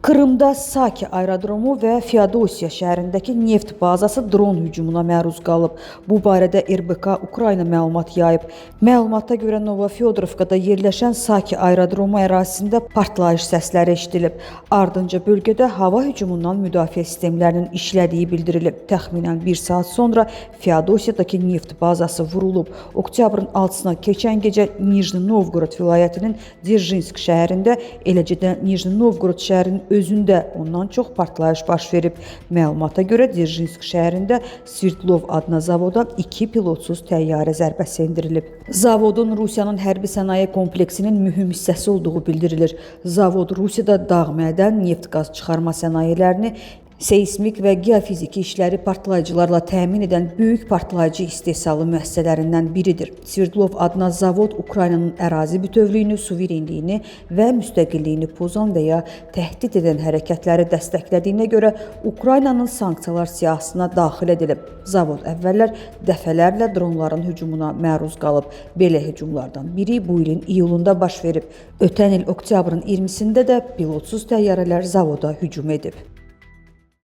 Krımda Saki aerodromu və Feodosiya şəhərindəki neft bazası dron hücumuna məruz qalıb. Bu barədə RBK Ukrayna məlumat yayıb. Məlumata görə Novofyodorovkada yerləşən Saki aerodromu ərazisində partlayış səsləri eşidilib. Ardınca bölgədə hava hücumundan müdafiə sistemlərinin işlədiyi bildirilib. Təxminən 1 saat sonra Feodosiyadakı neft bazası vurulub. Oktyabrın 6-sına keçən gecə Nijni Novgorod vilayətinin Dzержинsk şəhərində, eləcə də Nijni Novgorod şəhərinin özündə ondan çox partlayış baş verib. Məlumata görə Dzержинsk şəhərində Sverdlov adına zavoda 2 pilotsuz təyyarə zərbəsi endirilib. Zavodun Rusiyanın hərbi sənaye kompleksinin mühüm hissəsi olduğu bildirilir. Zavod Rusiyada dağ mədən, neft-qaz çıxarma sənayelerini, seismik və geofiziki işləri partlayıcılarla təmin edən böyük partlayıcı istehsalı müəssisələrindən biridir. Sverdlov adına zavod Ukraynanın ərazi bütövlüyünü, suverenliyini və müstəqilliyini pozan və ya təhdid edən hərəkətləri dəstəklədiyinə görə Ukraynanın sanksiyalar siyahısına daxil edilib. Zavod əvvəllər dəfələrlə dronların hücumuna məruz qalıb. Belə hücumlardan biri bu ilin iyulunda baş verib. Ötən il oktyabrın 20-sində də pilotsuz təyyarələr zavoda hücum edib.